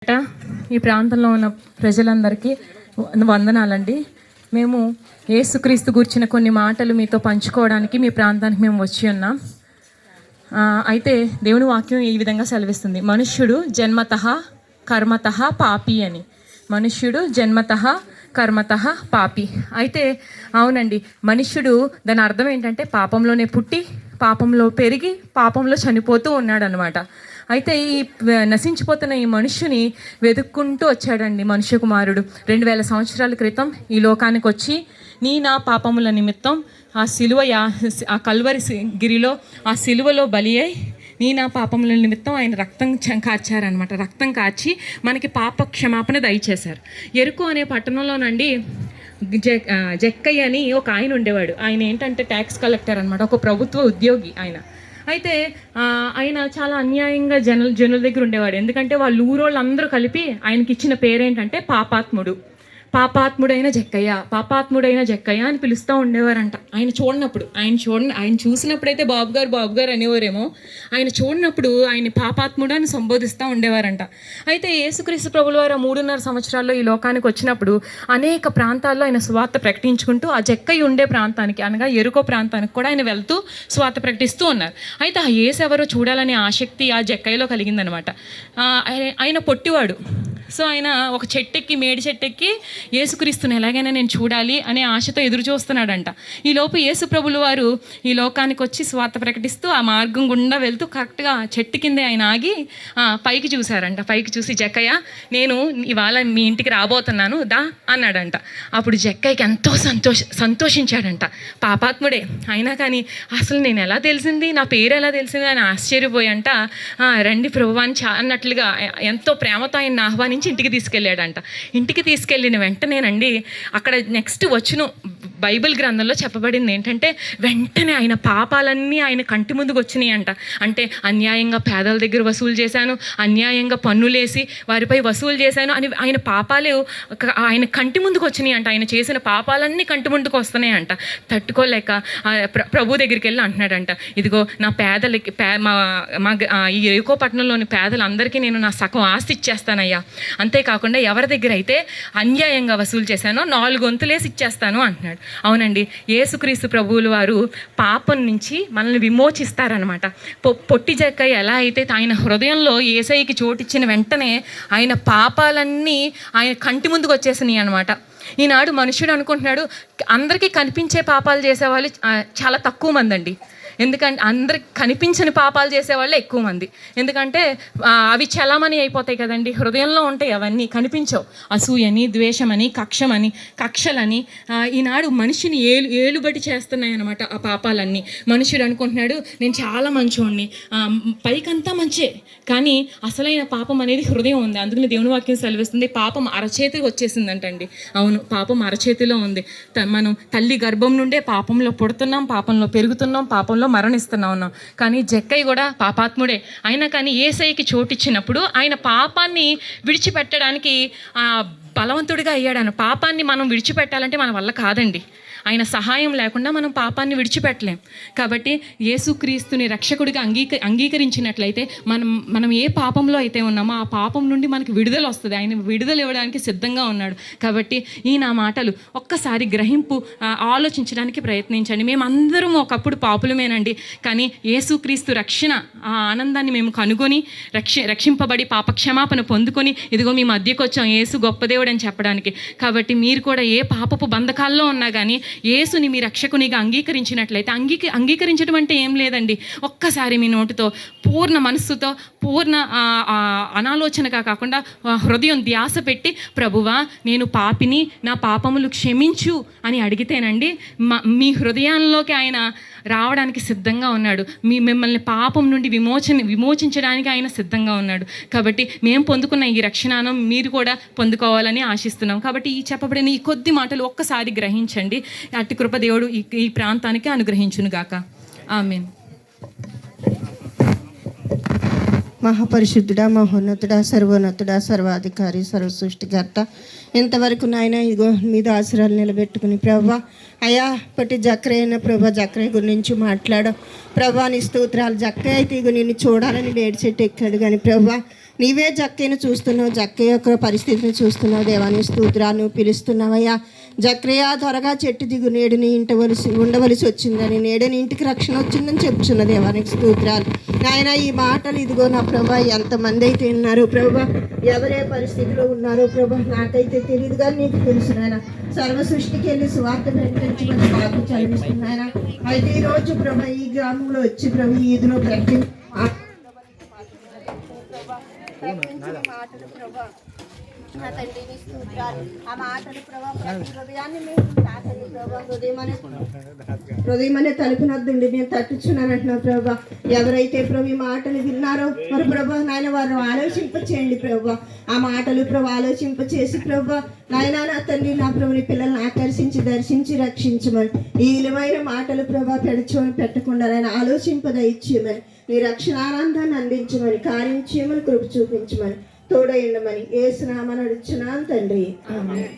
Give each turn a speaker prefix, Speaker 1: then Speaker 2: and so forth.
Speaker 1: ఈ ప్రాంతంలో ఉన్న ప్రజలందరికీ వందనాలండి. మేము యేసుక్రీస్తు గురించిన కొన్ని మాటలు మీతో పంచుకోవడానికి మీ ప్రాంతానికి మేము వచ్చి ఉన్నాం. అయితే దేవుని వాక్యం ఈ విధంగా సెలవిస్తుంది, మనుష్యుడు జన్మతః కర్మతః పాపి అని. మనుష్యుడు జన్మతః కర్మతః పాపి. అయితే అవునండి, మనుష్యుడు దాని అర్థం ఏంటంటే పాపంలోనే పుట్టి పాపంలో పెరిగి పాపంలో చనిపోతూ ఉన్నాడు అనమాట. అయితే ఈ నశించిపోతున్న ఈ మనుష్యుని వెతుక్కుంటూ వచ్చాడండి మనుష్య కుమారుడు. 2000 సంవత్సరాల క్రితం ఈ లోకానికి వచ్చి నా పాపముల నిమిత్తం ఆ సిలువ ఆ కల్వరి గిరిలో ఆ సిలువలో బలి అయి నా పాపముల నిమిత్తం ఆయన రక్తం కార్చారనమాట. రక్తం కార్చి మనకి పాప క్షమాపణ దయచేశారు. ఎరుకు అనే పట్టణంలోనండి జక్కయ్య అని ఒక ఆయన ఉండేవాడు. ఆయన ఏంటంటే ట్యాక్స్ కలెక్టర్ అనమాట, ఒక ప్రభుత్వ ఉద్యోగి ఆయన. అయితే ఆయన చాలా అన్యాయంగా జనుల దగ్గర ఉండేవాడు. ఎందుకంటే వాళ్ళ ఊరోళ్ళందరూ కలిపి ఆయనకి ఇచ్చిన పేరేంటంటే పాపాత్ముడైన జక్కయ్య అని పిలుస్తూ ఉండేవారంట. ఆయన చూసినప్పుడైతే బాబు గారు అనేవారేమో, ఆయన చూడనప్పుడు ఆయన పాపాత్ముడు అని సంబోధిస్తూ ఉండేవారంట. అయితే యేసుక్రీస్తు ప్రభుల వారు 3.5 సంవత్సరాల్లో ఈ లోకానికి వచ్చినప్పుడు అనేక ప్రాంతాల్లో ఆయన సువార్త ప్రకటించుకుంటూ ఆ జక్కయ్య ఉండే ప్రాంతానికి అనగా ఎరుకో ప్రాంతానికి కూడా ఆయన వెళ్తూ సువార్త ప్రకటిస్తూ ఉన్నారు. అయితే ఆ యేసు ఎవరో చూడాలనే ఆసక్తి ఆ జక్కయ్యలో కలిగిందనమాట. ఆయన పొట్టివాడు. సో ఆయన ఒక మేడి చెట్టెక్కి యేసుక్రీస్తుని ఎలాగైనా నేను చూడాలి అనే ఆశతో ఎదురు చూస్తున్నాడంట. ఈలోపు యేసు ప్రభులు వారు ఈ లోకానికి వచ్చి స్వార్థ ప్రకటిస్తూ ఆ మార్గం గుండా వెళ్తూ కరెక్ట్గా చెట్టు కిందే ఆయన ఆగి పైకి చూశారంట. పైకి చూసి, జక్కయ్య నేను ఇవాళ మీ ఇంటికి రాబోతున్నాను దా అన్నాడంట. అప్పుడు జక్కయ్యకి ఎంతో సంతోషించాడంట. పాపాత్ముడే అయినా కానీ అసలు నేను ఎలా తెలిసింది, నా పేరు ఎలా తెలిసింది అని ఆశ్చర్యపోయంట. రండి ప్రభువా అని అన్నట్లుగా ఎంతో ప్రేమతో ఆయన ఆహ్వానించి ఇంటికి తీసుకెళ్ళాడంట. ఇంటికి తీసుకెళ్ళిన వెంటనేనండి అక్కడ నెక్స్ట్ వచ్చును బైబిల్ గ్రంథంలో చెప్పబడింది ఏంటంటే, వెంటనే ఆయన పాపాలన్నీ ఆయన కంటి ముందుకు వచ్చినాయి అంట. అంటే అన్యాయంగా పేదల దగ్గర వసూలు చేశాను, అన్యాయంగా పన్నులేసి వారిపై వసూలు చేశాను అని ఆయన పాపాలు ఆయన కంటి ముందుకు వచ్చినాయి అంట. ఆయన చేసిన పాపాలన్నీ కంటి ముందుకు వస్తున్నాయి అంట. తట్టుకోలేక ప్రభు దగ్గరికి వెళ్ళి అంటున్నాడంట, ఇదిగో నా పేదలకి ఈ ఎరుకో పట్టణంలోని పేదలందరికీ నేను నా సగం ఆస్తి ఇచ్చేస్తానయ్యా. అంతేకాకుండా ఎవరి దగ్గర అయితే అన్యాయంగా వసూలు చేశానో 4 వంతులేసి ఇచ్చేస్తాను అంటున్నాడు. అవునండి, యేసుక్రీస్తు ప్రభువుల వారు పాపం నుంచి మనల్ని విమోచిస్తారనమాట. పొట్టి జక్కయ్య ఎలా అయితే ఆయన హృదయంలో యేసయ్యకి చోటిచ్చిన వెంటనే ఆయన పాపాలన్నీ ఆయన కంటి ముందుకు వచ్చేసినాయి అనమాట. ఈనాడు మనుషుడు అనుకుంటున్నాడు అందరికీ కనిపించే పాపాలు చేసేవాళ్ళు చాలా తక్కువ మంది అండి. ఎందుకంటే అందరికి కనిపించని పాపాలు చేసేవాళ్ళే ఎక్కువ మంది. ఎందుకంటే అవి చలామణి అయిపోతాయి కదండి, హృదయంలో ఉంటాయి, అవన్నీ కనిపించవు. అసూయని, ద్వేషమని, కక్షలని ఈనాడు మనిషిని ఏలుబడి చేస్తున్నాయి అనమాట ఆ పాపాలన్నీ. మనుషుడు అనుకుంటున్నాడు నేను చాలా మంచోడిని, పైకంతా మంచే, కానీ అసలైన పాపం అనేది హృదయం ఉంది. అందుకని దేవుని వాక్యం సెలవిస్తుంది, పాపం అరచేతికి వచ్చేసిందంటండి. అవును, పాపం అరచేతిలో ఉంది. మనం తల్లి గర్భం నుండే పాపంలో పుడుతున్నాం, పాపంలో పెరుగుతున్నాం, పాపంలో మరణిస్తున్నా ఉన్నాం. కానీ జక్కయ్య కూడా పాపాత్ముడే. అయినా కానీ యేసయ్యకి చోటిచ్చినప్పుడు ఆయన పాపాన్ని విడిచిపెట్టడానికి బలవంతుడిగా అయ్యాడు. పాపాన్ని మనం విడిచిపెట్టాలంటే మన వల్ల కాదండి. ఆయన సహాయం లేకుండా మనం పాపాన్ని విడిచిపెట్టలేం. కాబట్టి యేసుక్రీస్తుని రక్షకుడిగా అంగీకరించినట్లయితే మనం ఏ పాపంలో అయితే ఉన్నామో ఆ పాపం నుండి మనకి విడుదల వస్తుంది. ఆయన విడుదల ఇవ్వడానికి సిద్ధంగా ఉన్నాడు. కాబట్టి నా మాటలు ఒక్కసారి ఆలోచించడానికి ప్రయత్నించండి. మేమందరం ఒకప్పుడు పాపులమేనండి, కానీ యేసుక్రీస్తు రక్షణ ఆ ఆనందాన్ని మేము కనుగొని రక్షింపబడి పాపక్షమాపణ పొందుకొని ఇదిగో మీ మధ్యకు వచ్చాం యేసు గొప్ప దేవుడు అని చెప్పడానికి. కాబట్టి మీరు కూడా ఏ పాపపు బంధకాల్లో ఉన్నా కానీ యేసుని మీ రక్షకునిగా అంగీకరించినట్లయితే, అంగీకరించడం అంటే ఏం లేదండి, ఒక్కసారి మీ నోటితో పూర్ణ మనస్సుతో పూర్ణ అనాలోచనగా కాకుండా హృదయం ధ్యాస పెట్టి ప్రభువా నేను పాపిని, నా పాపములు క్షమించు అని అడిగితేనండి మీ హృదయంలోకి ఆయన రావడానికి సిద్ధంగా ఉన్నాడు. మిమ్మల్ని పాపం నుండి విమోచించడానికి ఆయన సిద్ధంగా ఉన్నాడు. కాబట్టి మేము పొందుకున్న ఈ రక్షణను మీరు కూడా పొందుకోవాలని ఆశిస్తున్నాం. కాబట్టి ఈ చెప్పబడిన ఈ కొద్ది మాటలు ఒక్కసారి గ్రహించండి. అట్టి కృప దేవుడు ఈ ప్రాంతానికి అనుగ్రహించును గాక. ఆమేన్.
Speaker 2: మహాపరిశుద్ధుడా, మహోన్నతుడా, సర్వోన్నతుడా, సర్వాధికారి, సర్వసృష్టికర్త, ఇంతవరకు నాయన ఇదిగో మీద ఆశ్రయాలు నిలబెట్టుకుని ప్రభా అయ్యా పట్టి జక్రయ్య ప్రభా జక్రయ్య గురించి మాట్లాడు ప్రభా నీ స్తోత్రాలు. జక్రయ్య అయితే ఇగో నిన్ను చూడాలని వేడి చెట్టు ఎక్కాడు కానీ ప్రభా నీవే జక్కయ్యను చూస్తున్నావు, జక్కయ్య యొక్క పరిస్థితిని చూస్తున్నావు. దేవాని స్తోత్రాన్ని పిలుస్తున్నావయ్యా. జక్రయ్య త్వరగా చెట్టు దిగు, నేడుని ఉండవలసి వచ్చిందని, నేడని ఇంటికి రక్షణ వచ్చిందని చెప్తున్న దేవానికి స్తోత్రాలు. నాయన ఈ మాటలు ఇదిగో నా ప్రభా ఎంతమంది అయితే ఉన్నారు ప్రభా, ఎవరే పరిస్థితిలో ఉన్నారో ప్రభా నాకైతే తెలియదు కానీ నీకు తెలుసు నాయన. సర్వ సృష్టికి వెళ్ళి స్వార్థ ప్రకటించమని మాకు చదివిస్తున్నాయన. అయితే ఈరోజు ప్రభా ఈ గ్రామంలో వచ్చి ప్రభు ఈదులో మాటలు ప్రభా నా తండ్రిని స్తోత్రాలు. ఆ మాటలు ప్రభా ప్రతి హృదయాన్ని మేము తాకండి ప్రభా. హృదయమనే తలుపునద్దండి నేను తట్టుచున్నానంటున్నావు ప్రభా. ఎవరైతే ప్రభు ఈ మాటలు విన్నారో మరి ప్రభా నాయన వారు ఆలోచింపచేయండి ప్రభా. ఆ మాటలు ప్రభు ఆలోచింపచేసి ప్రభా నాయన నా తండ్రి నా ప్రభుని పిల్లల్ని ఆకర్షించి దర్శించి రక్షించమని, ఈ విలువైన మాటలు ప్రభా పెట్టకుండా ఆయన ఆలోచింపదయిచ్చేయమని, నీ రక్షణానందాన్ని అందించమని, కార్యం చేయమని, కృప చూపించమని, తోడైండమని యేసు నామమున అడుగుచున్నాను తండ్రి. ఆమేన్.